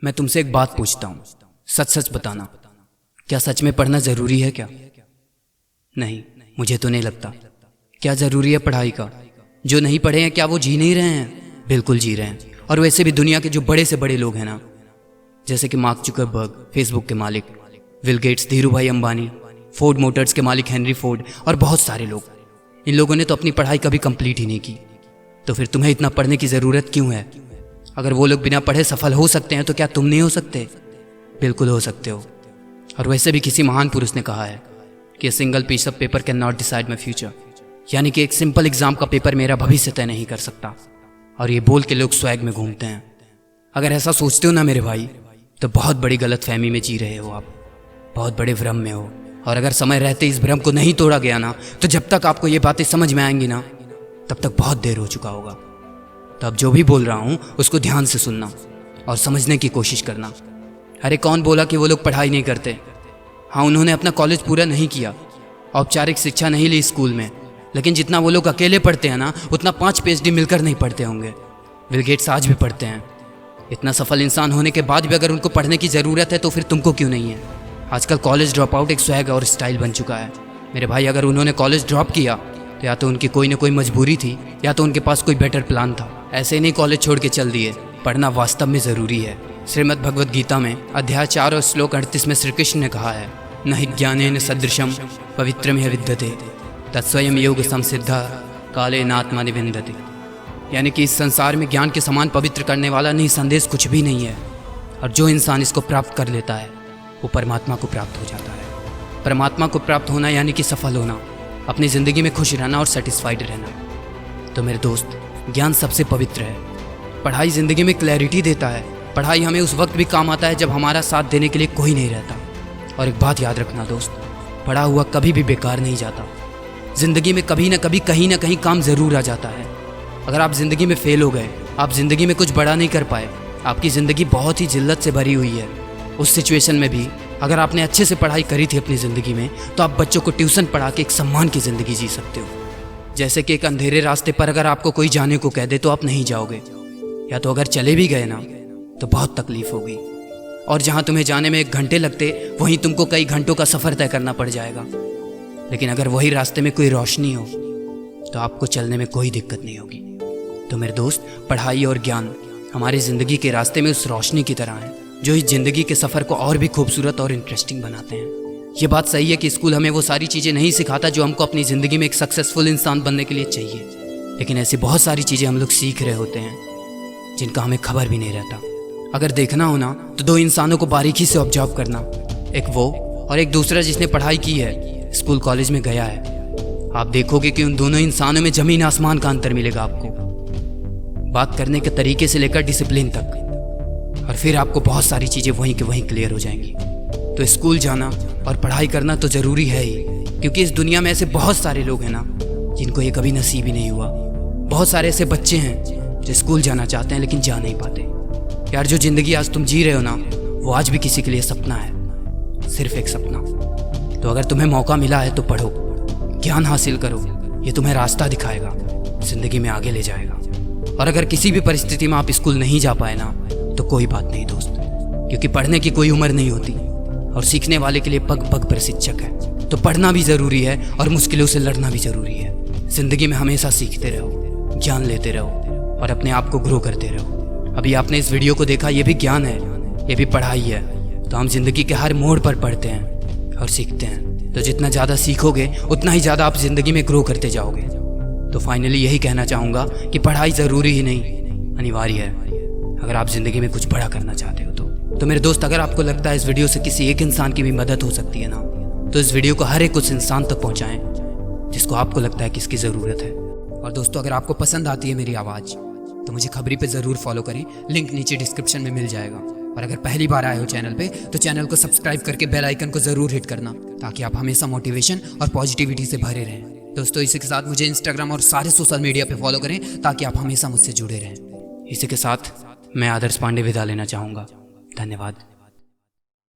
मैं तुमसे एक बात पूछता हूँ, सच सच बताना, क्या सच में पढ़ना ज़रूरी है क्या? नहीं, मुझे तो नहीं लगता। क्या ज़रूरी है पढ़ाई का? जो नहीं पढ़े हैं क्या वो जी नहीं रहे हैं? बिल्कुल जी रहे हैं। और वैसे भी दुनिया के जो बड़े से बड़े लोग हैं ना, जैसे कि मार्क जुकरबर्ग फेसबुक के मालिक, बिल गेट्स धीरू भाई अंबानी, फोर्ड मोटर्स के मालिक हेनरी फोर्ड और बहुत सारे लोग, इन लोगों ने तो अपनी पढ़ाई कभी कंप्लीट ही नहीं की। तो फिर तुम्हें इतना पढ़ने की ज़रूरत क्यों है? अगर वो लोग बिना पढ़े सफल हो सकते हैं तो क्या तुम नहीं हो सकते? बिल्कुल हो सकते हो। और वैसे भी किसी महान पुरुष ने कहा है कि single piece of paper can not decide my future, यानी कि एक सिंपल एग्जाम का पेपर मेरा भविष्य तय नहीं कर सकता। और ये बोल के लोग स्वैग में घूमते हैं। अगर ऐसा सोचते हो ना मेरे भाई, तो बहुत बड़ी गलतफहमी में जी रहे हो आप, बहुत बड़े भ्रम में हो। और अगर समय रहते इस भ्रम को नहीं तोड़ा गया ना, तो जब तक आपको ये बातें समझ में आएंगी ना, तब तक बहुत देर हो चुका होगा। तो अब जो भी बोल रहा हूँ उसको ध्यान से सुनना और समझने की कोशिश करना। अरे कौन बोला कि वो लोग पढ़ाई नहीं करते? हाँ, उन्होंने अपना कॉलेज पूरा नहीं किया, औपचारिक शिक्षा नहीं ली स्कूल में, लेकिन जितना वो लोग अकेले पढ़ते हैं ना, उतना 5 PhD मिलकर नहीं पढ़ते होंगे। बिल गेट्स आज भी पढ़ते हैं। इतना सफल इंसान होने के बाद भी अगर उनको पढ़ने की ज़रूरत है तो फिर तुमको क्यों नहीं है? आजकल कॉलेज ड्रॉप आउट एक स्वैग और स्टाइल बन चुका है मेरे भाई। अगर उन्होंने कॉलेज ड्रॉप किया तो या तो उनकी कोई ना कोई मजबूरी थी, या तो उनके पास कोई बेटर प्लान था। ऐसे नहीं कॉलेज छोड़ के चल दिए। पढ़ना वास्तव में ज़रूरी है। श्रीमद् भगवद गीता में अध्याय 4 और श्लोक 38 में श्री कृष्ण ने कहा है, न हि ज्ञानेन सदृशम पवित्रमिह विद्यते तत्स्वयं योग संसिद्धा काले नात्मा निविन्दति। यानी कि इस संसार में ज्ञान के समान पवित्र करने वाला नहीं संदेश कुछ भी नहीं है। और जो इंसान इसको प्राप्त कर लेता है वो परमात्मा को प्राप्त हो जाता है। परमात्मा को प्राप्त होना यानी कि सफल होना, अपनी ज़िंदगी में खुश रहना और सेटिस्फाइड रहना। तो मेरे दोस्त, ज्ञान सबसे पवित्र है। पढ़ाई ज़िंदगी में क्लैरिटी देता है। पढ़ाई हमें उस वक्त भी काम आता है जब हमारा साथ देने के लिए कोई नहीं रहता। और एक बात याद रखना दोस्त, पढ़ा हुआ कभी भी बेकार नहीं जाता। ज़िंदगी में कभी ना कभी कहीं ना कहीं काम ज़रूर आ जाता है। अगर आप ज़िंदगी में फेल हो गए, आप ज़िंदगी में कुछ बड़ा नहीं कर पाए, आपकी ज़िंदगी बहुत ही जिल्लत से भरी हुई है, उस सिचुएशन में भी अगर आपने अच्छे से पढ़ाई करी थी अपनी ज़िंदगी में, तो आप बच्चों को ट्यूशन पढ़ा के एक सम्मान की ज़िंदगी जी सकते हो। जैसे कि एक अंधेरे रास्ते पर अगर आपको कोई जाने को कह दे तो आप नहीं जाओगे, या तो अगर चले भी गए ना तो बहुत तकलीफ होगी। और जहाँ तुम्हें जाने में 1 घंटे लगते, वहीं तुमको कई घंटों का सफ़र तय करना पड़ जाएगा। लेकिन अगर वही रास्ते में कोई रोशनी हो तो आपको चलने में कोई दिक्कत नहीं होगी। तो मेरे दोस्त, पढ़ाई और ज्ञान हमारी ज़िंदगी के रास्ते में उस रोशनी की तरह है जो इस ज़िंदगी के सफ़र को और भी खूबसूरत और इंटरेस्टिंग बनाते हैं। ये बात सही है कि स्कूल हमें वो सारी चीज़ें नहीं सिखाता जो हमको अपनी ज़िंदगी में एक सक्सेसफुल इंसान बनने के लिए चाहिए। लेकिन ऐसी बहुत सारी चीज़ें हम लोग सीख रहे होते हैं जिनका हमें खबर भी नहीं रहता। अगर देखना हो ना तो 2 इंसानों को बारीकी से ऑब्जर्व करना, एक वो और एक दूसरा जिसने पढ़ाई की है, स्कूल कॉलेज में गया है। आप देखोगे कि उन दोनों इंसानों में ज़मीन आसमान का अंतर मिलेगा आपको, बात करने के तरीके से लेकर डिसिप्लिन तक। और फिर आपको बहुत सारी चीज़ें वहीं के वहीं क्लियर हो जाएंगी। तो स्कूल जाना और पढ़ाई करना तो ज़रूरी है ही, क्योंकि इस दुनिया में ऐसे बहुत सारे लोग हैं ना जिनको ये कभी नसीब ही नहीं हुआ। बहुत सारे ऐसे बच्चे हैं जो स्कूल जाना चाहते हैं लेकिन जा नहीं पाते। यार, जो ज़िंदगी आज तुम जी रहे हो ना, वो आज भी किसी के लिए सपना है, सिर्फ एक सपना। तो अगर तुम्हें मौका मिला है तो पढ़ो, ज्ञान हासिल करो। ये तुम्हें रास्ता दिखाएगा, ज़िंदगी में आगे ले जाएगा। और अगर किसी भी परिस्थिति में आप स्कूल नहीं जा पाए ना, तो कोई बात नहीं दोस्त, क्योंकि पढ़ने की कोई उम्र नहीं होती और सीखने वाले के लिए पग पग पर शिक्षक है। तो पढ़ना भी ज़रूरी है और मुश्किलों से लड़ना भी ज़रूरी है। ज़िंदगी में हमेशा सीखते रहो, ज्ञान लेते रहो और अपने आप को ग्रो करते रहो। अभी आपने इस वीडियो को देखा, ये भी ज्ञान है, ये भी पढ़ाई है। तो हम ज़िंदगी के हर मोड़ पर पढ़ते हैं और सीखते हैं। तो जितना ज़्यादा सीखोगे उतना ही ज़्यादा आप ज़िंदगी में ग्रो करते जाओगे। तो फाइनली यही कहना चाहूँगा कि पढ़ाई ज़रूरी ही नहीं, अनिवार्य है अगर आप ज़िंदगी में कुछ बड़ा करना चाहते हो तो मेरे दोस्त, अगर आपको लगता है इस वीडियो से किसी एक इंसान की भी मदद हो सकती है ना, तो इस वीडियो को हर एक उस इंसान तक पहुँचाएँ जिसको आपको लगता है कि इसकी ज़रूरत है। और दोस्तों, अगर आपको पसंद आती है मेरी आवाज़ तो मुझे खबरी पे ज़रूर फॉलो करें, लिंक नीचे डिस्क्रिप्शन में मिल जाएगा। और अगर पहली बार आए हो चैनल पे तो चैनल को सब्सक्राइब करके बेल आइकन को ज़रूर हिट करना, ताकि आप हमेशा मोटिवेशन और पॉजिटिविटी से भरे रहें। दोस्तों, इसी के साथ मुझे इंस्टाग्राम और सारे सोशल मीडिया पे फॉलो करें ताकि आप हमेशा मुझसे जुड़े रहें। इसी के साथ मैं आदर्श पांडे विदा लेना चाहूँगा। धन्यवाद।